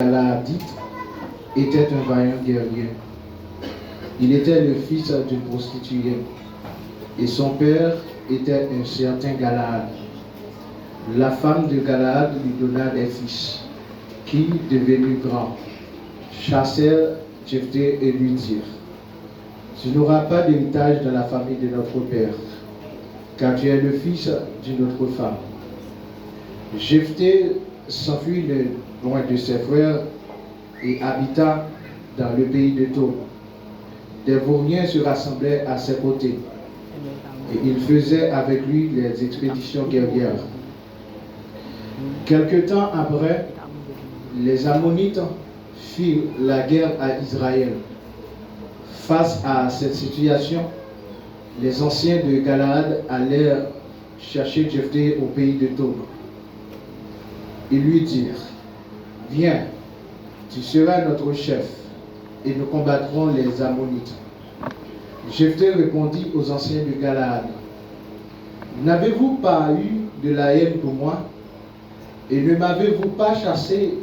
Galaadite était un vaillant guerrier. Il était le fils d'une prostituée et son père était un certain Galaad. La femme de Galaad lui donna des fils qui, devenus grands, chassèrent Jephthé et lui dirent: tu n'auras pas d'héritage dans la famille de notre père, car tu es le fils d'une autre femme. Jephthé s'enfuit loin de ses frères et habita dans le pays de Tob. Des vauriens se rassemblaient à ses côtés, et il faisait avec lui les expéditions guerrières. Quelque temps après, les Ammonites firent la guerre à Israël. Face à cette situation, les anciens de Galaad allèrent chercher Jephthé au pays de Tob. Ils lui dirent: viens, tu seras notre chef, et nous combattrons les Ammonites. Jephthé répondit aux anciens de Galaad: n'avez-vous pas eu de la haine pour moi, et ne m'avez-vous pas chassé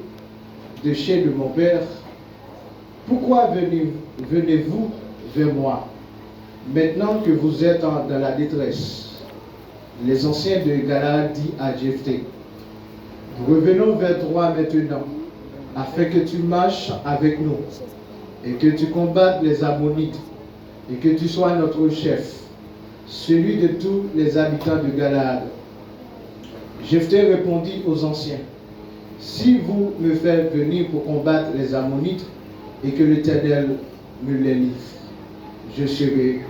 de chez de mon père? Pourquoi venez-vous vers moi, maintenant que vous êtes dans la détresse? Les anciens de Galaad dirent à Jephthé: revenons vers toi maintenant, afin que tu marches avec nous, et que tu combattes les Ammonites, et que tu sois notre chef, celui de tous les habitants de Galaad. Jephthé répondit aux anciens: si vous me faites venir pour combattre les Ammonites, et que l'Éternel me les livre, je serai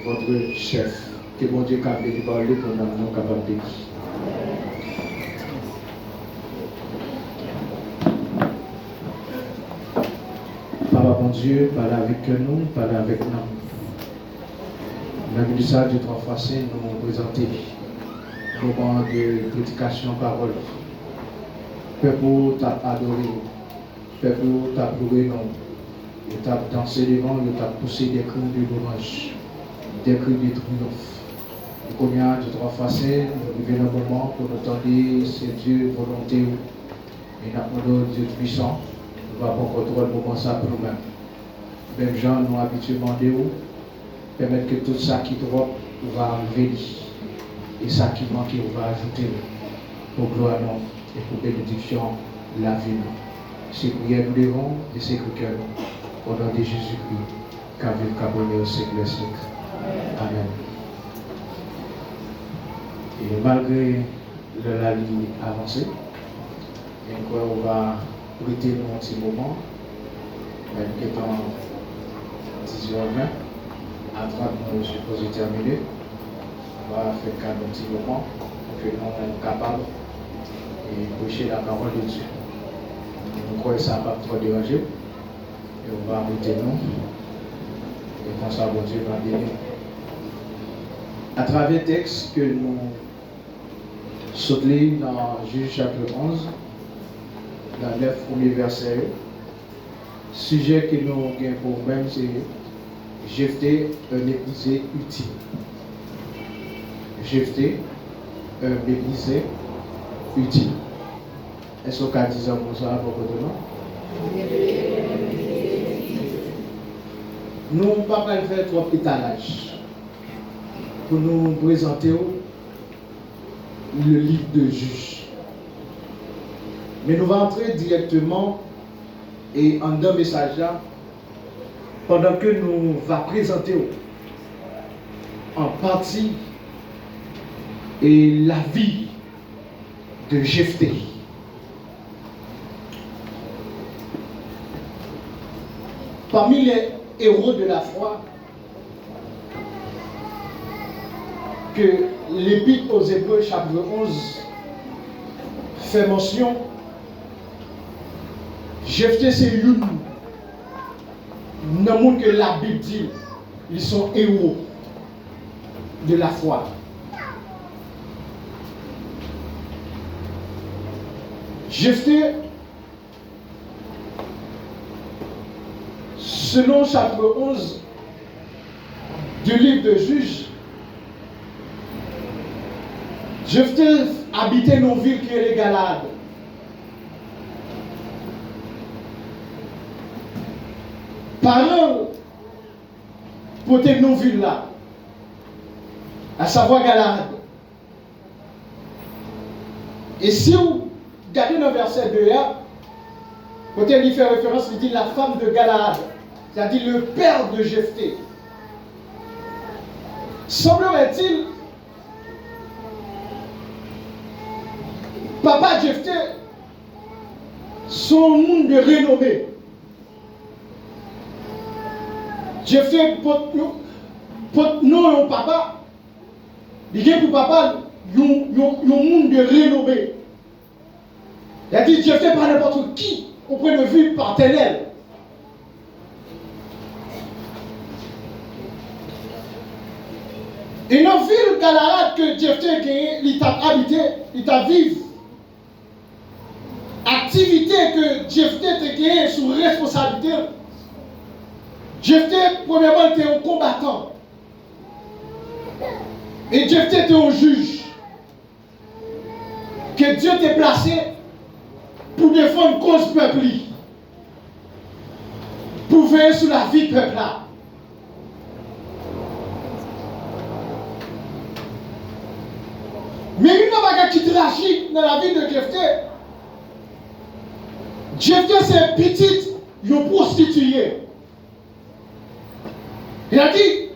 votre chef. Que bon Dieu capable de parler pour nous capables de dire. Papa bon Dieu, parle avec nous, parle avec nous. Même du ça du 3 fois Saint nous présenter moment de prédication parole. Peuple t'a adoré, peuple t'a loué non. Il t'a dansé devant, il t'a poussé des cris de louange, des cris de triomphe. Et qu'on y a du 3 fois Saint, nous vivons un moment pour nous tendre, c'est Dieu volonté. Et nous Dieu puissant, nous va prendre contrôle le moment ça pour nous-mêmes. Même gens nous habituellement de où, permettre que tout ça qui drop, on va enlever. Et ça qui manque, on va ajouter pour gloire non et pour bénédiction la vie. C'est prière nous devons et c'est que cœur au nom de Jésus-Christ, qu'a vu qu'abonné au siècle des siècles. Amen. Et malgré la ligne avancée, on va prêter un petit moment, même étant 10h20, à 30 nous supposons terminer. On va faire un petit moment pour que nous soyons capables de prêcher la parole de Dieu. Nous croyons que ça ne va pas trop déranger. Et on va arrêter nous. Et comme ça, bon Dieu va bénir. À travers le texte que nous sautons dans Juge chapitre 11, dans 9 premiers versets, le sujet que nous avons pour nous-mêmes, c'est Jephthé, un éprisé utile. Jephthé, un éprisé utile. Est-ce qu'on a dit ça pour ça à propos de nous? Nous ne pouvons pas faire trop étalage pour nous présenter le livre de Juge. Mais nous allons entrer directement et en deux messages là, pendant que nous allons présenter en partie et la vie de Jephthé. Parmi les héros de la foi que l'Épître aux Hébreux chapitre 11 fait mention, Jephthé c'est une non que la Bible dit, ils sont héros de la foi. Jephthé, selon chapitre 11 du livre de Juges, Jephthé habitait nos villes qui est les Galaad. parents pour tes nos villes là, à savoir Galahad. Et si vous regardez dans le verset 2, quand il fait référence, il dit la femme de Galahad, c'est-à-dire le père de Jephthé. Semblerait-il, papa Jephthé, son monde de renommée. Jephthé, pour non, papa, il dit pour papa, il y a un monde de renommée. Il a dit Jephthé pas n'importe qui, au point de vue paternel. Et dans la ville Galahad que Jephthé il t'a habité, il t'a vécu. Activité que Jephthé t'a gagné sous responsabilité. Jephthé, premièrement, était un combattant. Et Jephthé était un juge. Que Dieu t'a placé pour défendre cause peuple. Pour veiller sur la vie peuple là. Mais une chose qui est tragique dans la vie de Jephthé, Jephthé c'est petit, il est prostitué. Il a dit,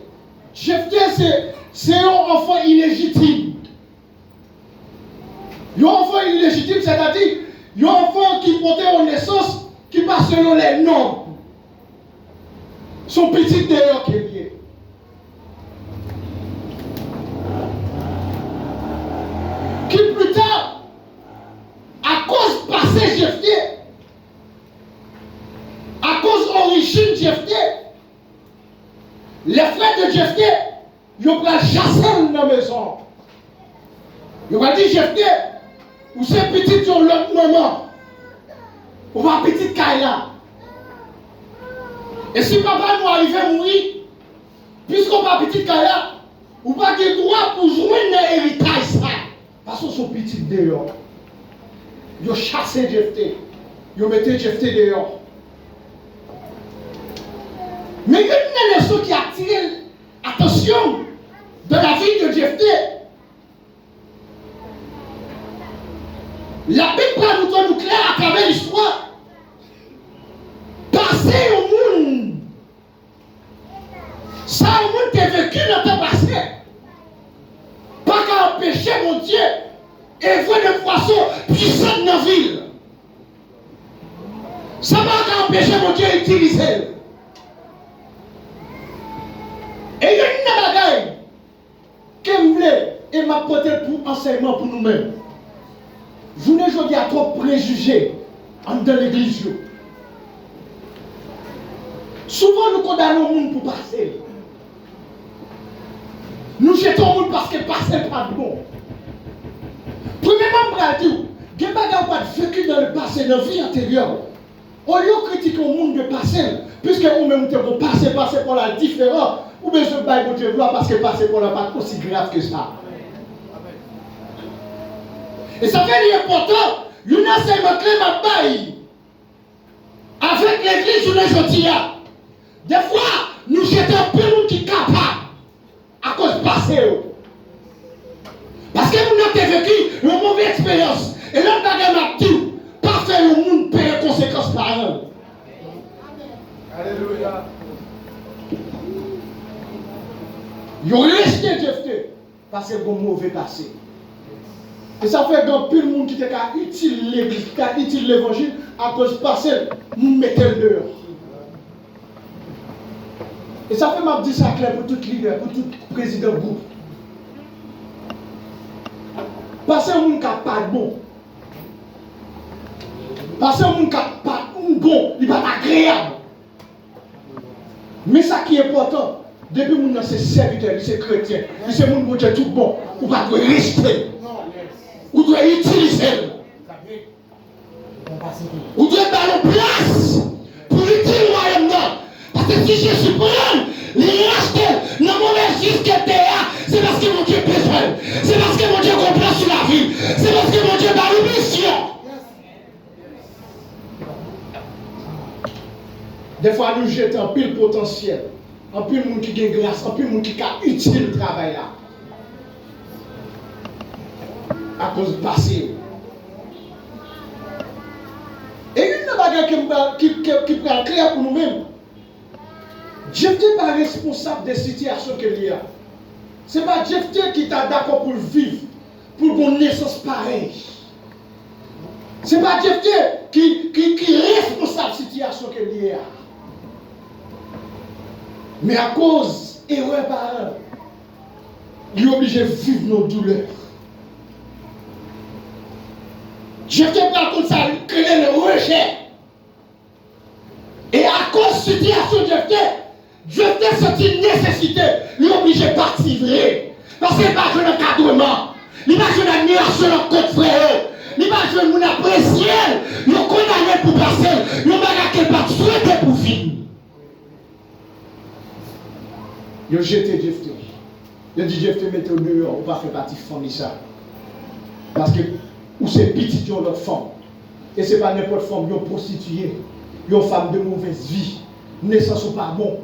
Jephthé c'est un enfant illégitime. Un enfant illégitime, c'est-à-dire un enfant qui portait en naissance, qui passe selon les normes. Son petit d'ailleurs qui est lié. Qui plus tard, à cause passé Jephthé, à cause origine Jephthé, les frères de Jephthé, ils ont pris chasser dans la maison. Ils ont dit Jephthé, ou c'est petit sur l'autre moment, ou va petite Kaila. Et si papa nous arrive à mourir, puisqu'on va petite Kaila, ou pas de droit pour jouer dans l'héritage ça. Parce que son petit dehors. Ils ont chassé Jephthé. Ils ont mis Jephthé dehors. Mais il y a une leçon qui a attiré l'attention de la vie de Jephthé. La Bible nous donne clair à travers l'histoire. Passer au monde. Ça, au monde qui est vécu dans le temps passé. Pas qu'à empêcher mon Dieu et voir de poissons puissants dans la ville. Ça va qu'à empêcher mon Dieu d'utiliser. Et il y a une bagaille que je voulais et m'a porté pour enseignement pour nous-mêmes. Je ne dis à trop préjugés dans l'église. Souvent nous condamnons le monde pour passer. Nous jetons le monde parce que passer n'est pas bon. Premièrement, je vais dire, il n'y a pas de vécu dans le passé, dans la vie antérieure. Au lieu de critiquer le monde de passer, puisque nous-mêmes nous passer pour la différence, ou bien je vais vous dire parce que passer pour la pas aussi grave que ça. Et ça fait l'important, il y a un enseignement clé ma baille. Avec l'église, on est gentil. Des fois, nous jetons un peu de monde qui est capable à cause de passer. Parce que nous avons vécu une mauvaise expérience. Et l'homme n'a dit, pas faire le monde payer les conséquences par eux. Alléluia. Ils ont resté Jephthé parce que bon mauvais passé. Et ça fait que plus le monde qui était utile l'église, qui a utile l'évangile, à cause de passer, nous mettons le dehors. Et ça fait m'a dit ça clair pour tout leader, pour tout président de groupe. Passer un monde qui n'a pas de bon. Passer un monde qui n'a pas de bon, il n'est pas agréable. Mais ça qui est important, depuis que c'est serviteur, c'est chrétien, c'est mon Dieu tout bon, on va rester. On doit utiliser. On doit donner place pour utiliser le royaume. Parce que si Jésus prend, il reste dans mon exercice qui est là, c'est parce que mon Dieu a besoin. C'est parce que mon Dieu comprend sur la vie. C'est parce que mon Dieu a une mission. Des fois, nous jetons en pile potentiel, en pile monde qui a grâce, en pile monde qui a utile le travail là. À cause du passé. Et une bagarre qui prend clair pour nous-mêmes. Jephthé n'est pas responsable des situations qu'il y a. Ce n'est pas Jephthé qui est d'accord pour vivre, pour une naissance pareille. Ce n'est pas Jephthé qui est responsable de la situation qu'il y a. Mais à cause erreur par erreur, il est obligé de vivre nos douleurs. Jephthé prend comme ça, créer le rejet. Et à cause de la situation de Jephthé senti une nécessité, il est obligé de partir vrai. Parce qu'il n'y a pas de encadrement, il n'y a pas de admiration dans le code frère, il n'y a pas de apprécier, il est condamné pour passer, il n'y a pas de pas souhaiter pour vivre. Il a jeté Jephthé. Il a dit Jephthé, mettez au dehors, on va faire partie de famille ça. Parce que, ou c'est petit de notre femme. Et ce n'est pas n'importe femme, ils ont prostitué, ils ont femme de mauvaise vie, naissance ou pas bon,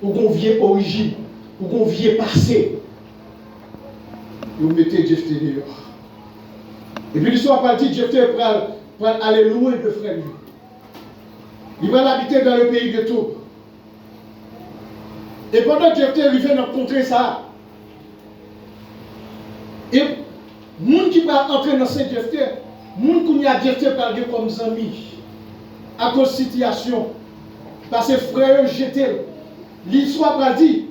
ou qu'on vient origine, ou qu'on vient passé. Ils ont mettez Jephthé dehors. Et puis l'histoire va dire Jephthé pour aller loin de frère. Il va habiter dans le pays de Tob. Et pendant que Jephthé vient rencontrer ça, et les gens qui va entrer dans cette Jephthé, les gens qui ont Jephthé parlent comme amis, à cause de la situation, parce que frère jeté. L'histoire va dire,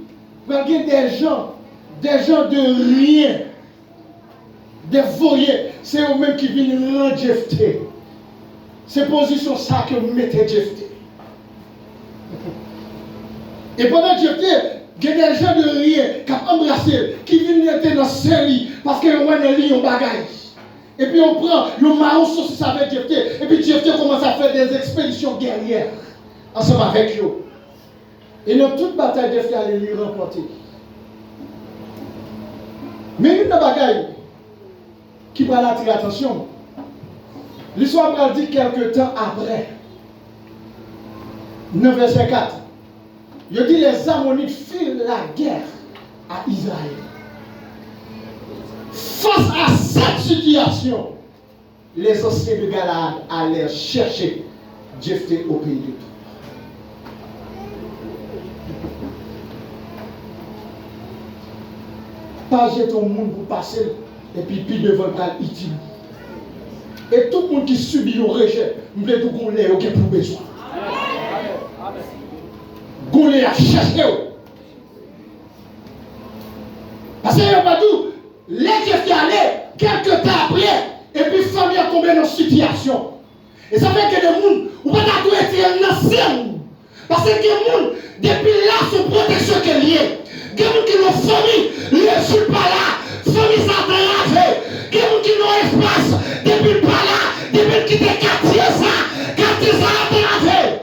il y a des gens de rien, des voyés, c'est eux-mêmes qui viennent rendre Jephthé. C'est position ça que vous mettez Jephthé. Et pendant que Jephthé, il y a des gens de rien qui ont embrassé, qui viennent entrer dans ce lit parce qu'ils ont un lit en bagage. Et puis on prend le marron sur ça avec Jephthé. Et puis Jephthé commence à faire des expéditions guerrières ensemble avec eux. Et dans toute bataille, Jephthé allait lui remporter. Mais une bagaille qui va attirer l'attention, l'histoire va dire quelques temps après, 9 verset 4. Il dit les Ammonites firent la guerre à Israël. Face à cette situation, les anciens de Galaad allèrent chercher Jephthé au pays de Tob. Pas jeter ton monde pour passer et puis devant le cas utile. Et tout le monde qui subit le rejet, nous voulons tout qu'on l'ait pour besoin. Qu'on l'ait à chercher. Parce que pas tout, les Jephthé allaient quelques temps après, et puis famille a tombé dans une situation. Et ça fait que des gens, ou pas tout être un ancien. Parce que des gens, depuis là, sont protection qu'elle y est. Des gens qui ont famille, ne sont pas là, famille ça a lavé. Des gens qui ont espace, depuis pas là, depuis qui étaient quartier ça a lavé.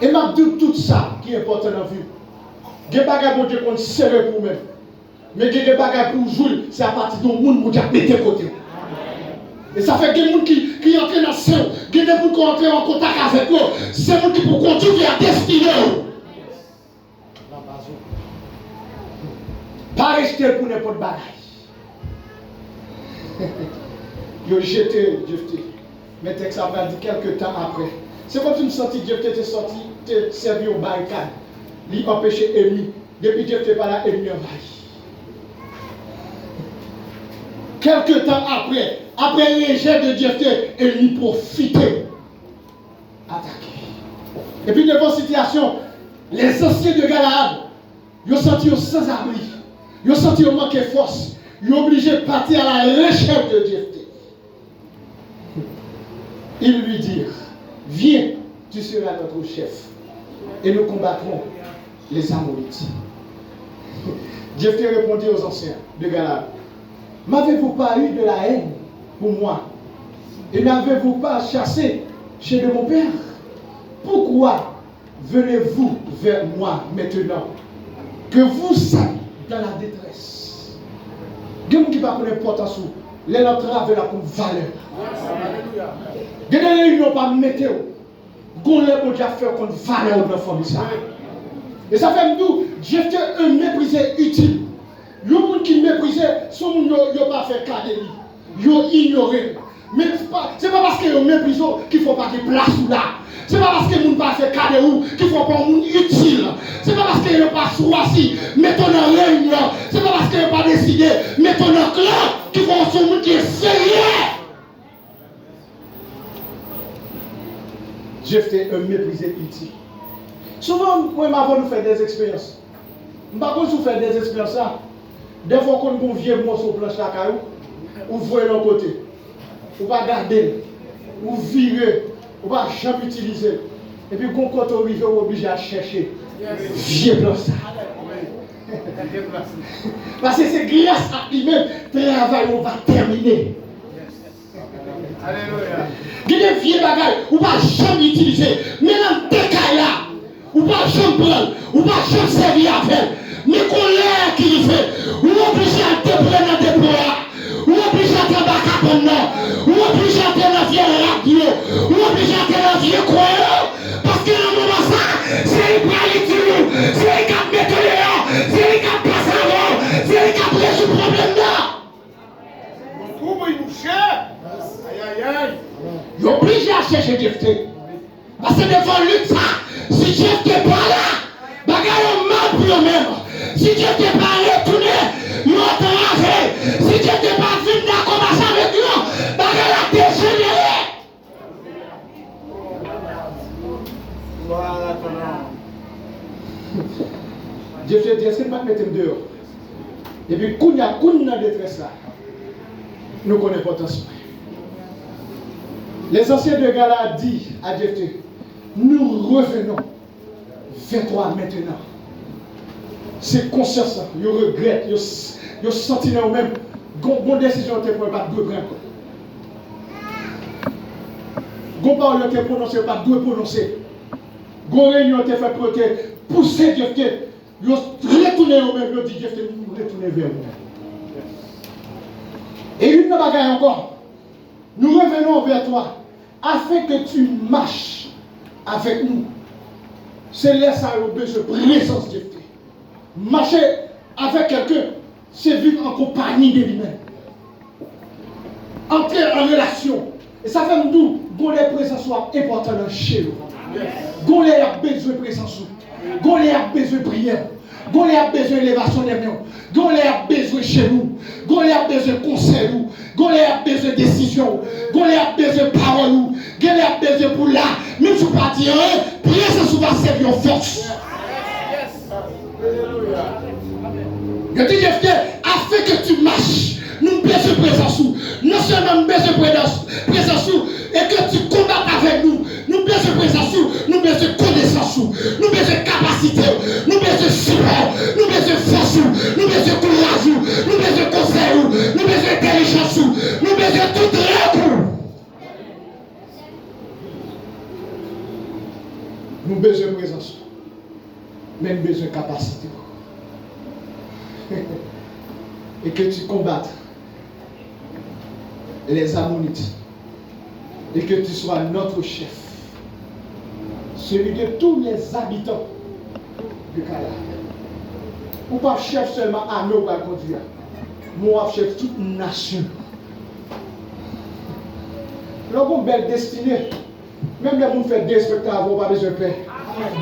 Et m'a dit tout ça qui est important dans la vie. Il y a des bagages pour Dieu qu'on serre pour même. Mais il y a des bagages pour jouer, c'est à partir du monde pour Dieu mettre côté. Et ça fait que les gens qui entrent dans le sein, il y a des gens qui entrent en contact avec eux, c'est les gens qui pour conduire à destinée. Pas rester pour n'importe bagage. Il a jeté Jephthé. Mais texte ça va dire quelques temps après. C'est comme si je senti Jephthé était sorti, était servi au barricade. Il empêchait l'ennemi. Depuis Jephthé pas là, l'ennemi envahi. Quelques temps après le rejet de Jephthé, l'ennemi profitait. Attaquer. Et puis devant cette situation, les anciens de Galaad, ils ont senti sans abri. Ils ont senti qu'ils manquaient de force. Ils ont obligé de partir à la recherche de Jephthé. Ils lui dirent, viens, tu seras notre chef. Et nous combattrons les Ammonites. Jephthé répondit aux anciens de Galaad, m'avez-vous pas eu de la haine pour moi? Et n'avez-vous pas chassé chez de mon père? Pourquoi venez-vous vers moi maintenant que vous êtes dans la détresse? Quelqu'un qui va connaître l'importance Les notre avec la valeur. Des réunions pas météo. Qu'on les bon Dieu faire qu'on valeur dans la famille ça. Et ça fait nous, Dieu fait un méprisé utile. Le monde qui méprisait, son monde n'a pas fait cadeau. Il a ignoré. Mais ce n'est pas parce qu'il y a un méprisé qu'il ne faut pas de place là. Ce n'est pas parce que les gens ne pas fait cadeau qu'il ne faut pas un monde utile. Ce n'est pas parce qu'il n'y a pas choisi, mettons en réunion. Ce n'est pas parce qu'il n'y a pas décidé, mettons en clan qu'il faut un monde qui est sérieux. Dieu fait un méprisé utile. Souvent, moi, avant de faire des expériences. Je ne sais pas si vous faites des expériences. Des fois, quand vous vieux morceau planche la caillou, vous voyez l'autre côté. Vous ne pas garder, vous virez, vous ne pas jamais utiliser. Et puis, quand vous arrivez, vous êtes obligé à chercher. Vieux planche ça. Parce que c'est grâce à lui-même que le travail va terminer. Alléluia. Il y a des vieux bagages, vous ne pas jamais utiliser. Mais dans tes cas là, vous ne pas jamais prendre, vous ne pas jamais servir avec. Mais qu'on l'air qui fait, ou obligé à déployer dans des bois, ou obligé à travailler comme non, ou obligé à faire la vieille radio, ou obligé à faire la vieille croyance, parce que dans le moment ça, c'est lui qui nous, c'est lui qui a mis dehors, c'est lui qui a passé avant, c'est lui qui a pris ce problème là. Comment il nous cherche? Aïe aïe aïe. Il est obligé à chercher Dieu. Parce que devant lui ça, si Dieu n'est pas là, bagaille mal pour eux-mêmes. Si Dieu t'es pas retourné, nous t'enrager. Si Dieu t'es pas venu dans commencer avec nous, bagarre la dégénéré. Voilà ton nom. Dieu fait dire, est-ce que pas mettre dehors? Et puis, quand il y a une détresse là, nous connaissons l'importance. Les anciens de Gala dit à Dieu, nous revenons vers toi maintenant. C'est conscient ça, ils regrettent, ils sentent eux-mêmes, bonne décision ne peut pas de brin. Gon parole te prononcer pas de prononcer. Gon réunion te fait pour te pousser Dieu que ils retourner eux-mêmes, ils disent Dieu nous retourner vers vous. Et une bagaille encore, nous revenons vers toi afin que tu marches avec nous. C'est là ça le besoin de présence de Dieu. Marcher avec quelqu'un, c'est vivre en compagnie de lui-même. Entrer en relation. Et ça fait nous, qu'on les présences soient importantes chez nous. Qu'on les a besoin de présence. Qu'on les a besoin de prière. Qu'on les a besoin d'élévation des miens. Qu'on les a besoin chez nous. Qu'on les a besoin de conseils. Qu'on les a besoin de décisions. Qu'on les a besoin de paroles. Qu'on les a besoin pour là. Même si vous ne pas dire, présence va servir en force. Je dis, afin que tu marches, nous besoin de présence, non seulement nous besoin de présence, et que tu combattes avec nous, nous besoin de présence, nous besoin de connaissance, nous besoin de capacité, nous besoin de support, nous besoin de force, nous besoin de courage, nous besoin de conseil, nous besoin d'intelligence, nous besoin de tout rêve. Nous besoin de présence, mais nous besoin de capacité. Et que tu combattes les Ammonites et que tu sois notre chef, celui de tous les habitants de Canaan. Ou pas chef seulement à nous pour conduire, moi chef toute une nation. L'homme belle destinée, même les gens font des spectacles, ils n'ont pas besoin de paix.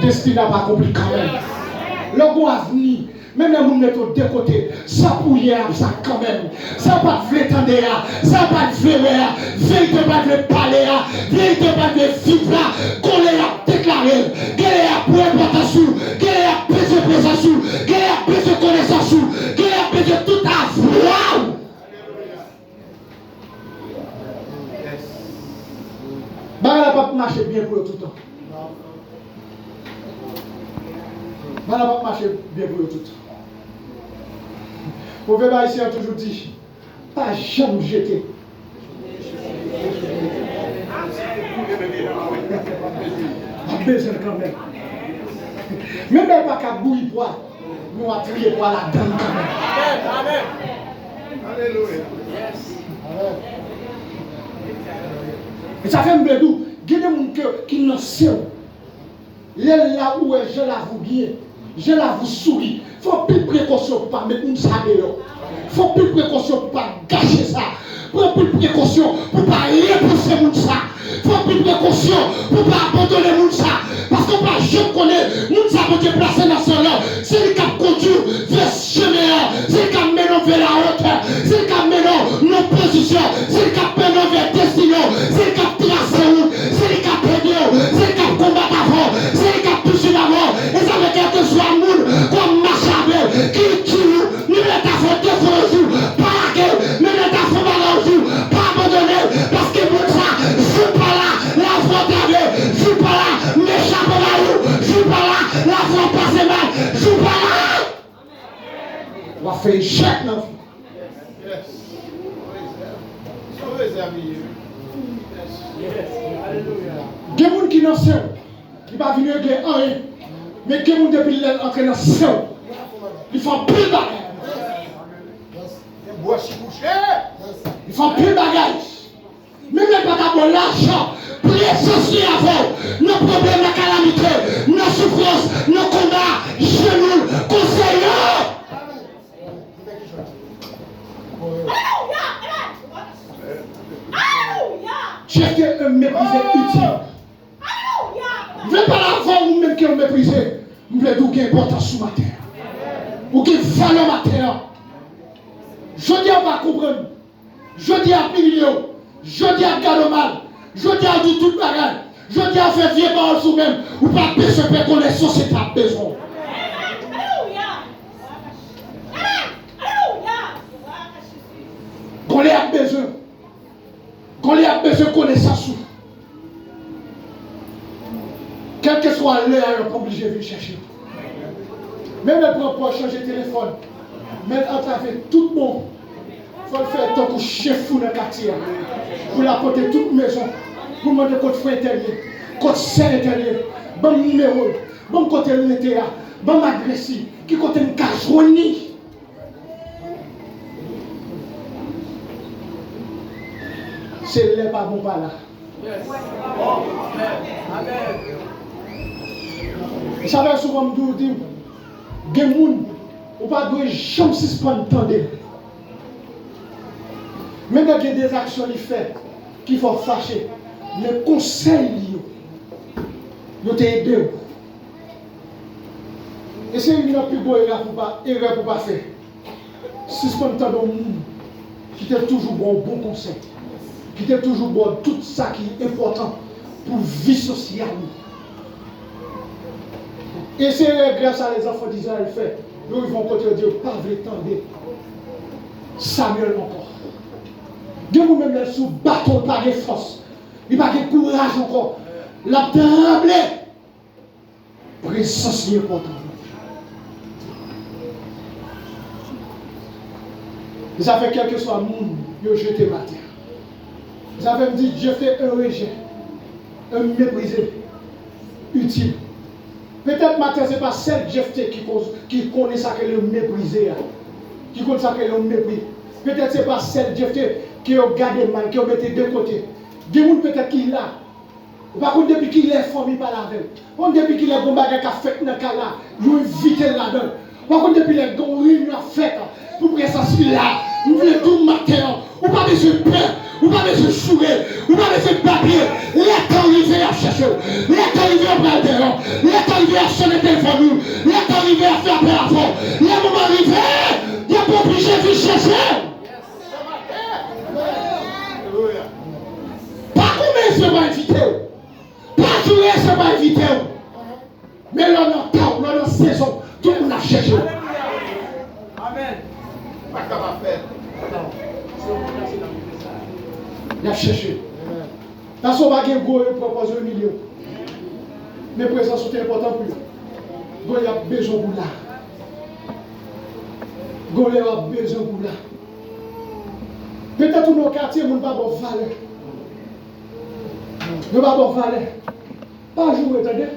Destinée n'a pas compris quand même. L'homme avenir. Même les gens mettent au deux côtés, ça pouille ça quand même. Ça pas de vrai tendre, ça pas de vrai, vérité pas de parler, vérité pas de vivre, qu'on les a déclaré, qu'elle a pour importance, qu'elle a besoin de présence, qu'elle a besoin de connaissance, qu'elle a besoin de tout avoir. Bah, elle n'a pas marché bien pour tout le temps. Bah, elle n'a pas marché bien pour tout le temps. Le prophète haïtien a toujours dit, pas jamais jeter. A besoin quand même. Même pas qu'à bouillir poids, nous avons trié poids là-dedans quand même. Alléluia. Et ça fait me dire, il y a des gens qui n'ont pas. Là où je l'avoue bien, je l'avoue souris. Il faut plus de précaution pour ne pas mettre une salle dehors. Il faut plus de précaution pour ne pas gâcher ça. Il faut plus de précaution pour ne pas repousser mon ça. Il faut plus de précaution pour ne pas abandonner mon ça. Parce qu'on ne je connais, mon ça peut te placer dans ce là. C'est le cap conduire vers ce chemin. C'est le cap menant vers la hauteur. C'est le cap menant nos positions. C'est le cap menant vers destination. C'est le cap tracé. C'est le cap pédion. C'est le cap combattre avant. C'est le cap toucher d'abord. Et ça veut dire que soit monde comme Machabel qui tue. Nous mettons à faire deux fois au jour. Pas la gueule. Nous mettons à faire mal au jour. Pas abandonner. Parce que pour ça, je ne suis pas là. La foi d'avait. Je ne suis pas là. M'échappe à où. Je ne suis pas là. La foi passe mal. Je ne suis pas là. On va faire une chèque dans la vie. Il y a des gens qui n'ont pas qui ne va venir régler rien. Mais il y a des gens depuis l'entrée dans le ciel. Ils font plus de bagages. Ils font plus de bagages. Même les pas d'avoir l'argent. Pour les associer avant. Nos problèmes, nos calamités, nos souffrances, nos combats, genoux, conseillers. J'ai un méprisé utile. Je ne vais pas l'avoir ou même qui ont méprisé. Je vais dire qu'il y a importance sur ma terre. Ou qu'il y a valeur ma terre. Je dis à pas comprendre. Je dis à Pilio. Je dis à Gadomal. Je dis à tout le bagage. Je dis à faire vieux paroles sur même. Ou pas besoin de connaître c'est ta besoin. Qu'on les a besoin. Qu'on les a besoin de connaissance. Quel que soit l'heure, on est obligé de venir chercher. Même le propre pour changer de téléphone. Même à travers tout le monde. Il faut le faire tant que chef fou dans le quartier. Pour l'apporter toute maison. Pour demander côté frère intérieur. Côté sœur intérieur. Bon numéro. Bon côté l'intérieur. Bon adresse. Qui côté une cage joignée. C'est les pas bon pas là. Vous savez souvent me dire, des gens, ou pas de jamais suspendre tendre. Même il y a des actions qui fait, qu'il faut fâcher. Le conseil, il te aide. Et c'est une plus bonne erreur pour pas faire. Suspendre tendre au monde, qui est toujours bon conseil. Qui est toujours bon tout ça qui est important pour la vie sociale. Et c'est grâce à les enfants d'Israël fait. Nous ils vont continuer Dieu, pas tendre. Samuel encore. Dieu vous-même là sous bâton, pas de force. Il n'a pas de courage encore. La tremblé. Présence est importante. Ça fait quel que soit le monde, il a jeté ma terre. Vous avez dit, je fais un rejet, un méprisé, utile. Peut-être matin, ce n'est pas celle Jephté qui connaît ça qu'elle est méprisée, qui connaît ça qu'elle est méprisée. Peut-être ce n'est pas celle Jephté qui a gardé mal, qui a mis de côté. Des gens peut-être qui là. Par contre, depuis qu'il est formé par la veille, depuis qu'il est bon bagage qui a fait dans le cas là, il a évité là-dedans. Par contre, depuis qu'il est bon réunion fait, pour que ça soit là, nous voulons tout matin, ou pas besoin de peur. Ou pas besoin de chouer, ou pas besoin de papier. L'être arrivé à chercher, l'être arrivé à prendre dehors, l'être arrivé à sonner téléphone, l'être arrivé à faire appel à fond. Le moment arrivé, il n'y a pas obligé de chercher. Pas combien ça va inviter, pas jouer ça va inviter. Mais l'on entend, l'on a saison, tout le monde a cherché. Amen. Pas capable de faire. Il a cherché. Dans son bagage, il propose 1 million. Mais présence sont importants plus. Il a besoin de là. Il a besoin de là. Peut-être que nos quartiers ne sont pas bon valeur. Ne pas bon valeur. Pas jouer, attendez.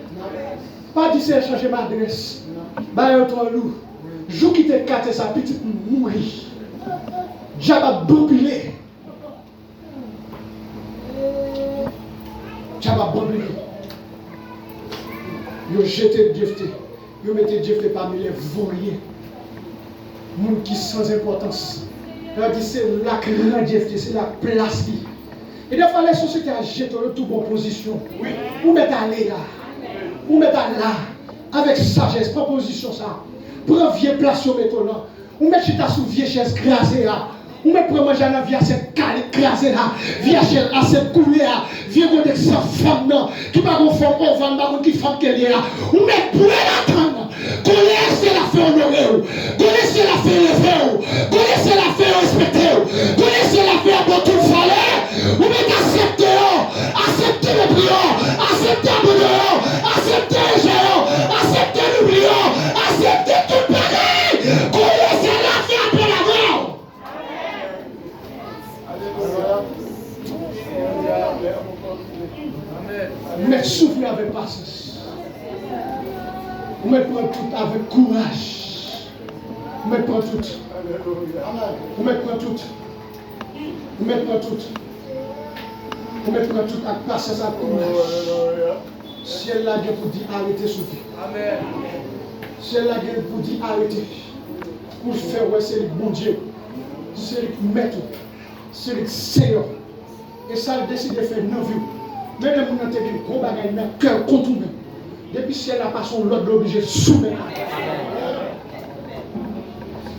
Pas dire c'est changer ma adresse. Bah, un trois loup. Jou qui te quartier sa petite mourir. J'avais brûlé. Ils ont jeté Jephthé. Ils ont mis Jephthé parmi les vauriers. Monde qui sans importance. Ils ont dit c'est la grande Jephthé, c'est la place. Et des fois, les sociétés ont jeté tout bonne position. Oui. Vous mettez à aller là. Vous mettez là. Avec sagesse, proposition ça. Prends vieux place sur maintenant. Vous mettez sous vieille chaise crasée là. Vous mettez pour manger la vie à cette cale crasée là. Vieille chaise à cette coulée là. Vieux avec sa femme là. Qui va vous faire on va qui femme qu'elle est là. Vous mettez pour l'attendre. Connaissez la fait honorer. Connaissez la fait lever. Connaissez la fait respecter. Connaissez la fait pour tout fallait. Vous mettez accepter. Acceptez le priant. Acceptez le bonheur. Acceptez le géant. Acceptez l'oubliant. Acceptez tout pareil. Connaissez la fait après la mort. Mais soufflez avec patience. Vous me prenez tout avec courage. Vous me prenez tout. Vous me prenez tout. Vous me prenez tout. Vous me prenez tout avec patience et courage. Ciel là pour dire arrêtez souffler. Ciel là pour dire arrêtez. Pour faire ouais c'est le bon Dieu. C'est le maître. C'est le Seigneur. Et ça il décide de faire non vie. Mais les gens ont un gros bagage dans le cœur contre nous. Depuis si elle a pas son l'autre obligé de soumettre.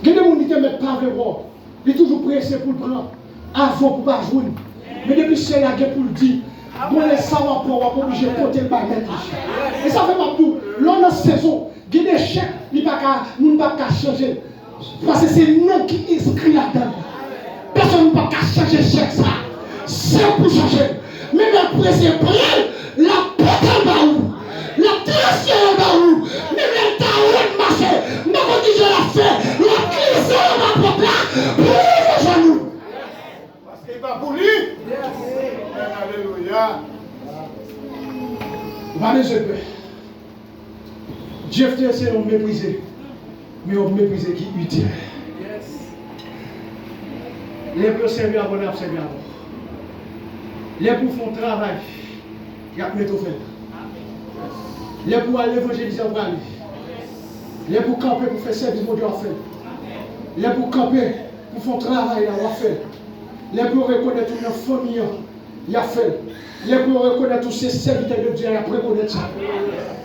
Il y a des gens qui ne mettent pas avec moi. Il est toujours pressé pour le prendre. Avant pour ne pas jouer. Mais depuis si elle a pour le dire, bon les savoir pour avoir obligé de porter le bagage. Et ça fait pas tout. L'on a saison. Il y a des chèques, nous ne pouvons pas changer. Parce que c'est nous qui inscrit là-dedans. Personne ne peut pas changer le chèque ça. C'est pour changer. Mais le pressé prend la porte en bas où. La direction en bas où. Mais le temps où marché. Mais quand je la fais, la crise en ma porte là. Pour les genoux. Parce qu'il va pour lui. Alléluia. Voilà je peux. Jephthé c'est un méprisé. Mais un méprisé qui est utile. Les pour servir à bon servir à bon. Les pour font travail. Il y a plus de fait. Les pour aller évangéliser en aller. Les pour camper pour faire service mon Dieu à faire. Les pour camper pour faire travail là à faire. Les pour reconnaître une famille il a fait. Les pour reconnaître tous ces serviteurs de Dieu il a reconnaître ça.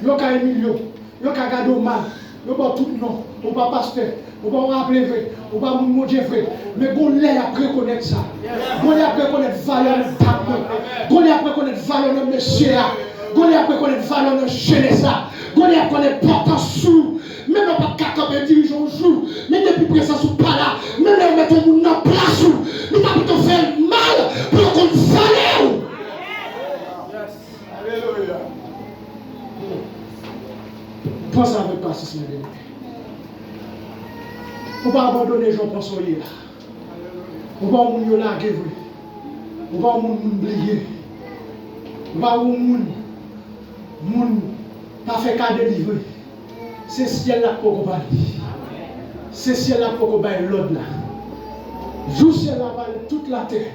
Il y a Emilio, il y a gardé mal. Il y a tout nom, on va pasteur, on va rappeler vrai, on va mon Dieu vrai. Mais on l'a reconnaître ça. On l'a reconnaître valeur de dame. On l'a reconnaître valeur de monsieur. On l'a reconnaître valeur de jeunesse. On l'a reconnaître portant sous. Même pas capable de diriger un jour. Mais depuis présent sous pas là. Même là mettons mon en place où. Nous pas plutôt faire mal pour qu'on valeur. Alléluia. Pense avec patience, mes amis. Il ne faut pas abandonner les gens pour soyer là. Il ne faut pas nous larguer. Il ne faut pas nous oublier. Il ne faut pas nous pas faire qu'à délivrer. C'est ciel là pour qu'on c'est ciel là pour qu'on l'autre là. Joue ciel là toute la terre.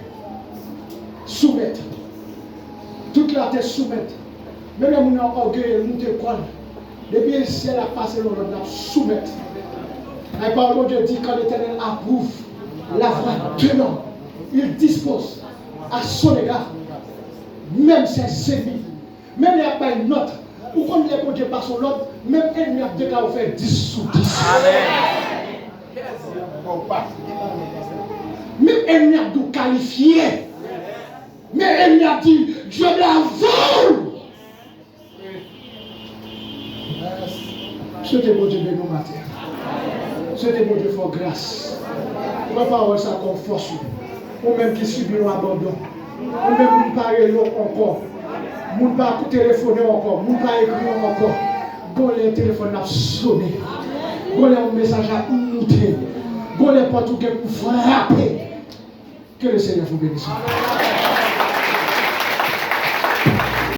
Soumettre. Toute la terre soumettre. Même les gens ont orgueil, nous te croient. Depuis le ciel a passé, l'on a soumettre. La parole de Dieu dit quand l'Éternel approuve la voie tenant, il dispose à son égard, même ses ennemis, même il n'y a pas une note, ou quand les bon Dieu passe son l'autre, même ennemi a déjà fait 10 sur 10. Même ennemi a dû qualifier, mais ennemi a dit, Dieu la vole. Souhaitez bon Dieu de nous matin. Souhaitez bon Dieu for grâce. On ne va pas avoir ça comme force. Ou même qui subit l'abandon. Ou même qui ne parle encore. Ou ne pas téléphoner encore. Ou ne pas écrire encore. Bon les téléphones a sonné. Bon les messages a monté. Bon les portes pour frapper. Que le Seigneur vous bénisse.